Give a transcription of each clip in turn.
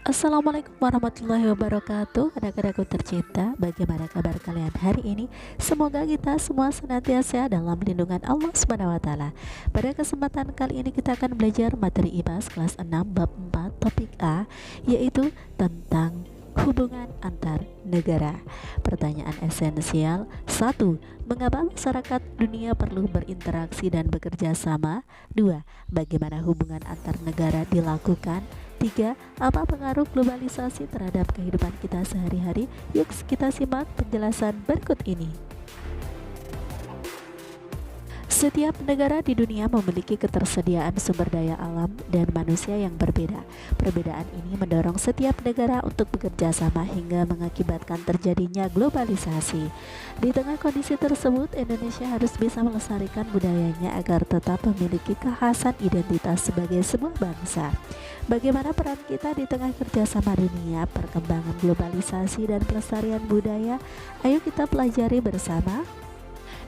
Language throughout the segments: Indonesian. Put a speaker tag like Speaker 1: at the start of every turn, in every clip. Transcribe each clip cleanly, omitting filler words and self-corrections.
Speaker 1: Assalamualaikum warahmatullahi wabarakatuh. Anak-anakku tercinta, bagaimana kabar kalian hari ini? Semoga kita semua senantiasa dalam lindungan Allah Subhanahu wa taala. Pada kesempatan kali ini kita akan belajar materi IPAS kelas 6 bab 4 topik A, yaitu tentang hubungan antar negara. Pertanyaan esensial: 1. Mengapa masyarakat dunia perlu berinteraksi dan bekerja sama? 2. Bagaimana hubungan antar negara dilakukan? 3. Apa pengaruh globalisasi terhadap kehidupan kita sehari-hari? Yuk kita simak penjelasan berikut ini. Setiap negara di dunia memiliki ketersediaan sumber daya alam dan manusia yang berbeda. Perbedaan ini mendorong setiap negara untuk bekerja sama hingga mengakibatkan terjadinya globalisasi. Di tengah kondisi tersebut, Indonesia harus bisa melestarikan budayanya agar tetap memiliki kekhasan identitas sebagai sebuah bangsa. Bagaimana peran kita di tengah kerjasama dunia, perkembangan globalisasi, dan pelestarian budaya? Ayo kita pelajari bersama.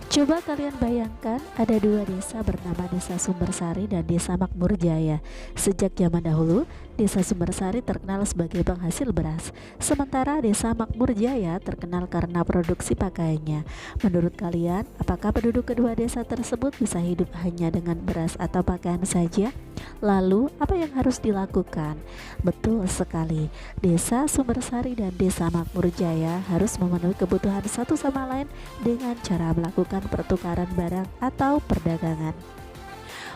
Speaker 1: Coba kalian bayangkan, ada dua desa bernama Desa Sumbersari dan Desa Makmurjaya. Sejak zaman dahulu, Desa Sumbersari terkenal sebagai penghasil beras, sementara Desa Makmurjaya terkenal karena produksi pakaiannya. Menurut kalian, apakah penduduk kedua desa tersebut bisa hidup hanya dengan beras atau pakaian saja? Lalu, apa yang harus dilakukan? Betul sekali, Desa Sumbersari dan Desa Makmurjaya harus memenuhi kebutuhan satu sama lain dengan cara melakukan pertukaran barang atau perdagangan.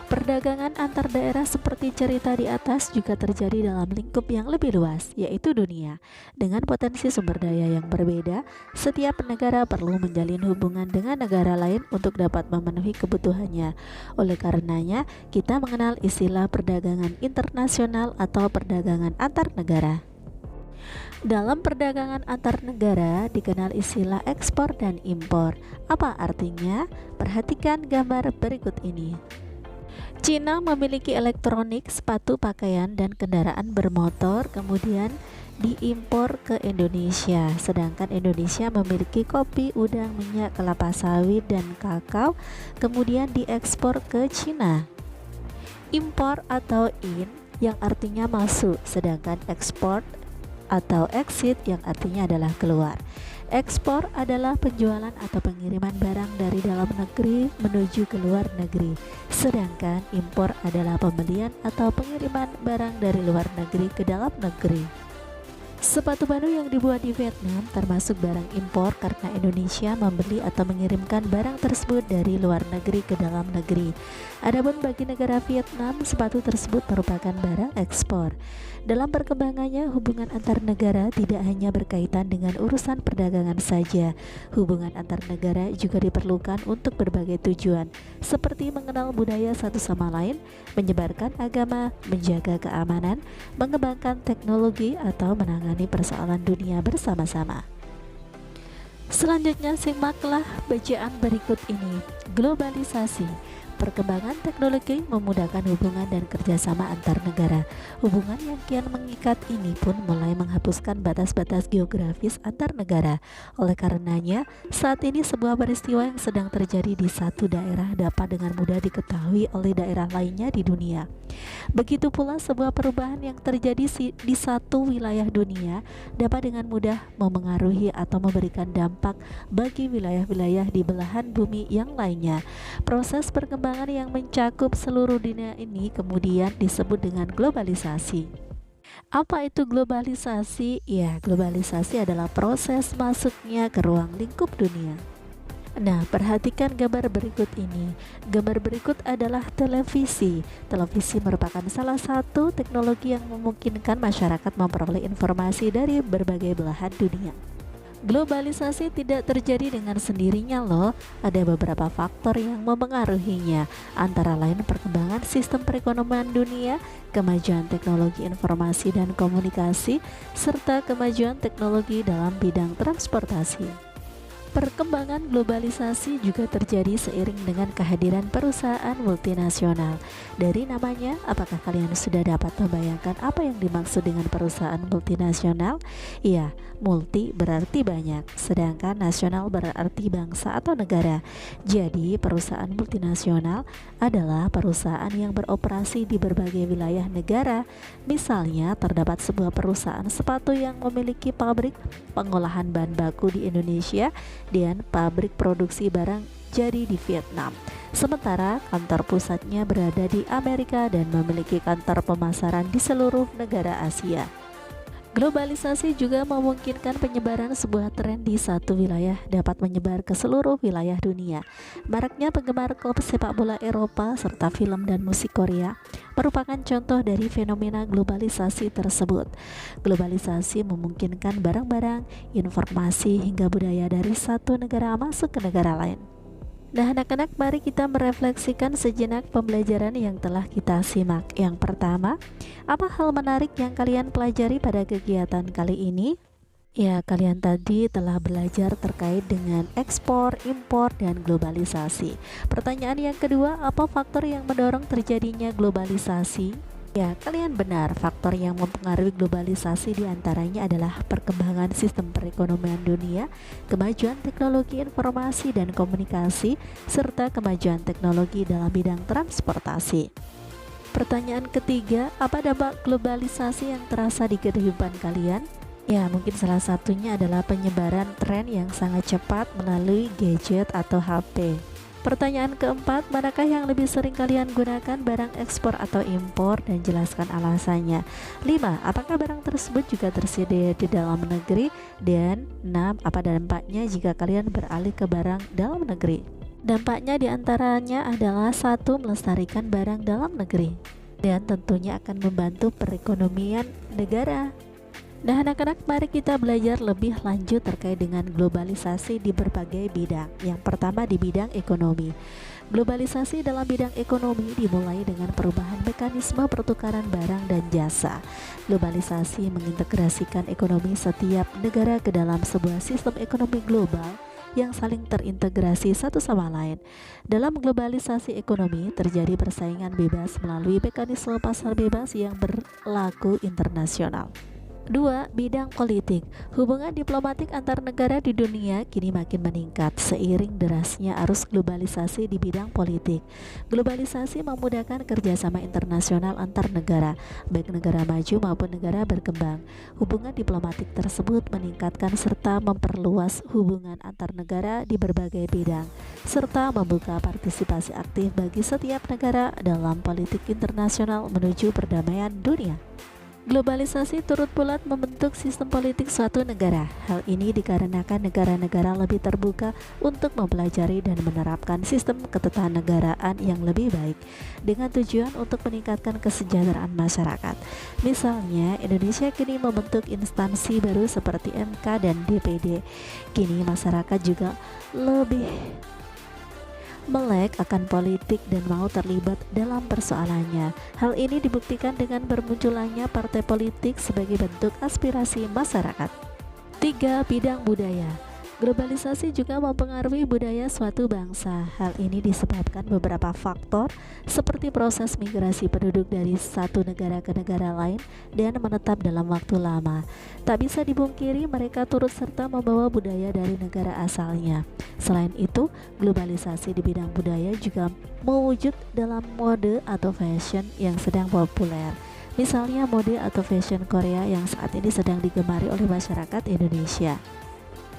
Speaker 1: Perdagangan antar daerah seperti cerita di atas juga terjadi dalam lingkup yang lebih luas, yaitu dunia. Dengan potensi sumber daya yang berbeda, setiap negara perlu menjalin hubungan dengan negara lain untuk dapat memenuhi kebutuhannya. Oleh karenanya, kita mengenal istilah perdagangan internasional atau perdagangan antar negara. Dalam perdagangan antar negara dikenal istilah ekspor dan impor. Apa artinya? Perhatikan gambar berikut ini. Cina memiliki elektronik, sepatu, pakaian, dan kendaraan bermotor, kemudian diimpor ke Indonesia. Sedangkan Indonesia memiliki kopi, udang, minyak, kelapa sawit, dan kakao, kemudian diekspor ke Cina. Impor atau in yang artinya masuk, sedangkan ekspor atau exit yang artinya adalah keluar. Ekspor adalah penjualan atau pengiriman barang dari dalam negeri menuju ke luar negeri, sedangkan impor adalah pembelian atau pengiriman barang dari luar negeri ke dalam negeri. Sepatu baru yang dibuat di Vietnam termasuk barang impor karena Indonesia membeli atau mengirimkan barang tersebut dari luar negeri ke dalam negeri. Adapun bagi negara Vietnam, sepatu tersebut merupakan barang ekspor. Dalam perkembangannya, hubungan antar negara tidak hanya berkaitan dengan urusan perdagangan saja. Hubungan antar negara juga diperlukan untuk berbagai tujuan, seperti mengenal budaya satu sama lain, menyebarkan agama, menjaga keamanan, mengembangkan teknologi, atau menangani persoalan dunia bersama-sama. Selanjutnya simaklah bacaan berikut ini. Globalisasi. Perkembangan teknologi memudahkan hubungan dan kerjasama antar negara. Hubungan yang kian mengikat ini pun mulai menghapuskan batas-batas geografis antar negara. Oleh karenanya, saat ini sebuah peristiwa yang sedang terjadi di satu daerah dapat dengan mudah diketahui oleh daerah lainnya di dunia. Begitu pula sebuah perubahan yang terjadi di satu wilayah dunia dapat dengan mudah memengaruhi atau memberikan dampak bagi wilayah-wilayah di belahan bumi yang lainnya. Proses perkembangan yang mencakup seluruh dunia ini kemudian disebut dengan globalisasi. Apa itu globalisasi? Ya, globalisasi adalah proses masuknya ke ruang lingkup dunia. Nah, perhatikan gambar berikut ini. Gambar berikut adalah televisi. Televisi merupakan salah satu teknologi yang memungkinkan masyarakat memperoleh informasi dari berbagai belahan dunia. Globalisasi tidak terjadi dengan sendirinya loh. Ada beberapa faktor yang memengaruhinya, antara lain perkembangan sistem perekonomian dunia, kemajuan teknologi informasi dan komunikasi, serta kemajuan teknologi dalam bidang transportasi. Perkembangan globalisasi juga terjadi seiring dengan kehadiran perusahaan multinasional. Dari namanya, apakah kalian sudah dapat membayangkan apa yang dimaksud dengan perusahaan multinasional? Iya, multi berarti banyak, sedangkan nasional berarti bangsa atau negara. Jadi, perusahaan multinasional adalah perusahaan yang beroperasi di berbagai wilayah negara. Misalnya, terdapat sebuah perusahaan sepatu yang memiliki pabrik pengolahan bahan baku di Indonesia dan pabrik produksi barang jadi di Vietnam. Sementara kantor pusatnya berada di Amerika dan memiliki kantor pemasaran di seluruh negara Asia. Globalisasi juga memungkinkan penyebaran sebuah tren di satu wilayah dapat menyebar ke seluruh wilayah dunia. Maraknya penggemar klub sepak bola Eropa serta film dan musik Korea merupakan contoh dari fenomena globalisasi tersebut. Globalisasi memungkinkan barang-barang, informasi hingga budaya dari satu negara masuk ke negara lain. Nah anak-anak, mari kita merefleksikan sejenak pembelajaran yang telah kita simak. Yang pertama, apa hal menarik yang kalian pelajari pada kegiatan kali ini? Ya, kalian tadi telah belajar terkait dengan ekspor, impor, dan globalisasi. Pertanyaan yang kedua, apa faktor yang mendorong terjadinya globalisasi? Ya, kalian benar, faktor yang mempengaruhi globalisasi diantaranya adalah perkembangan sistem perekonomian dunia, kemajuan teknologi informasi dan komunikasi, serta kemajuan teknologi dalam bidang transportasi. Pertanyaan ketiga, apa dampak globalisasi yang terasa di kehidupan kalian? Ya, mungkin salah satunya adalah penyebaran tren yang sangat cepat melalui gadget atau HP. Pertanyaan keempat, manakah yang lebih sering kalian gunakan, barang ekspor atau impor, dan jelaskan alasannya. 5. Apakah barang tersebut juga tersedia di dalam negeri? Dan 6. Apa dampaknya jika kalian beralih ke barang dalam negeri? Dampaknya diantaranya adalah 1. Melestarikan barang dalam negeri, dan tentunya akan membantu perekonomian negara. Nah anak-anak, mari kita belajar lebih lanjut terkait dengan globalisasi di berbagai bidang. Yang pertama di bidang ekonomi. Globalisasi dalam bidang ekonomi dimulai dengan perubahan mekanisme pertukaran barang dan jasa. Globalisasi mengintegrasikan ekonomi setiap negara ke dalam sebuah sistem ekonomi global yang saling terintegrasi satu sama lain. Dalam globalisasi ekonomi terjadi persaingan bebas melalui mekanisme pasar bebas yang berlaku internasional. 2. Bidang politik. Hubungan diplomatik antar negara di dunia kini makin meningkat seiring derasnya arus globalisasi di bidang politik. Globalisasi memudahkan kerjasama internasional antar negara, baik negara maju maupun negara berkembang. Hubungan diplomatik tersebut meningkatkan serta memperluas hubungan antar negara di berbagai bidang, serta membuka partisipasi aktif bagi setiap negara dalam politik internasional menuju perdamaian dunia. Globalisasi turut pula membentuk sistem politik suatu negara. Hal ini dikarenakan negara-negara lebih terbuka untuk mempelajari dan menerapkan sistem ketatanegaraan yang lebih baik dengan tujuan untuk meningkatkan kesejahteraan masyarakat. Misalnya, Indonesia kini membentuk instansi baru seperti MK dan DPD. Kini masyarakat juga lebih melek akan politik dan mau terlibat dalam persoalannya. Hal ini dibuktikan dengan bermunculannya partai politik sebagai bentuk aspirasi masyarakat. 3. Bidang budaya. Globalisasi juga mempengaruhi budaya suatu bangsa. Hal ini disebabkan beberapa faktor seperti proses migrasi penduduk dari satu negara ke negara lain dan menetap dalam waktu lama. Tak bisa dipungkiri mereka turut serta membawa budaya dari negara asalnya. Selain itu, globalisasi di bidang budaya juga mewujud dalam mode atau fashion yang sedang populer. Misalnya mode atau fashion Korea yang saat ini sedang digemari oleh masyarakat Indonesia.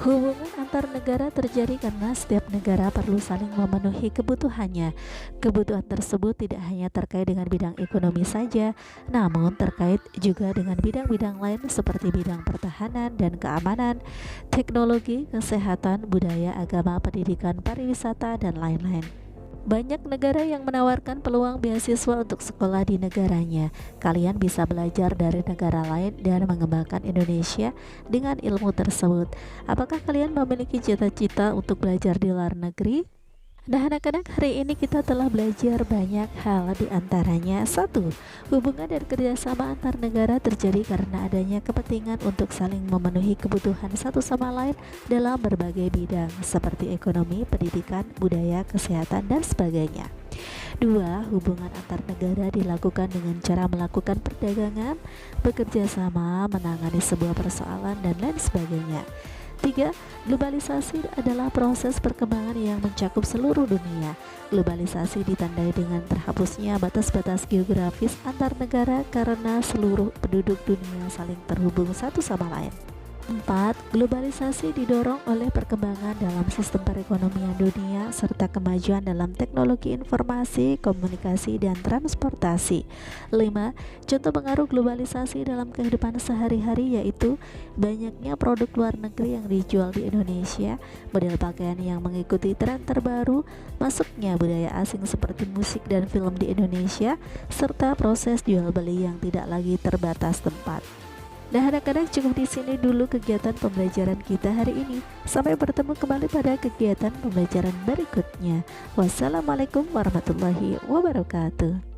Speaker 1: Hubungan antar negara terjadi karena setiap negara perlu saling memenuhi kebutuhannya. Kebutuhan tersebut tidak hanya terkait dengan bidang ekonomi saja, namun terkait juga dengan bidang-bidang lain seperti bidang pertahanan dan keamanan, teknologi, kesehatan, budaya, agama, pendidikan, pariwisata, dan lain-lain. Banyak negara yang menawarkan peluang beasiswa untuk sekolah di negaranya. Kalian bisa belajar dari negara lain dan mengembangkan Indonesia dengan ilmu tersebut. Apakah kalian memiliki cita-cita untuk belajar di luar negeri? Nah, anak-anak, hari ini kita telah belajar banyak hal, di antaranya satu, hubungan dan kerjasama antar negara terjadi karena adanya kepentingan untuk saling memenuhi kebutuhan satu sama lain dalam berbagai bidang seperti ekonomi, pendidikan, budaya, kesehatan, dan sebagainya. Dua, hubungan antar negara dilakukan dengan cara melakukan perdagangan, bekerja sama, menangani sebuah persoalan, dan lain sebagainya. Tiga, globalisasi adalah proses perkembangan yang mencakup seluruh dunia. Globalisasi ditandai dengan terhapusnya batas-batas geografis antar negara karena seluruh penduduk dunia saling terhubung satu sama lain. 4. Globalisasi didorong oleh perkembangan dalam sistem perekonomian dunia serta kemajuan dalam teknologi informasi, komunikasi, dan transportasi. 5. Contoh pengaruh globalisasi dalam kehidupan sehari-hari yaitu banyaknya produk luar negeri yang dijual di Indonesia, model pakaian yang mengikuti tren terbaru, masuknya budaya asing seperti musik dan film di Indonesia, serta proses jual beli yang tidak lagi terbatas tempat. Nah, anak-anak, cukup di sini dulu kegiatan pembelajaran kita hari ini. Sampai bertemu kembali pada kegiatan pembelajaran berikutnya. Wassalamualaikum warahmatullahi wabarakatuh.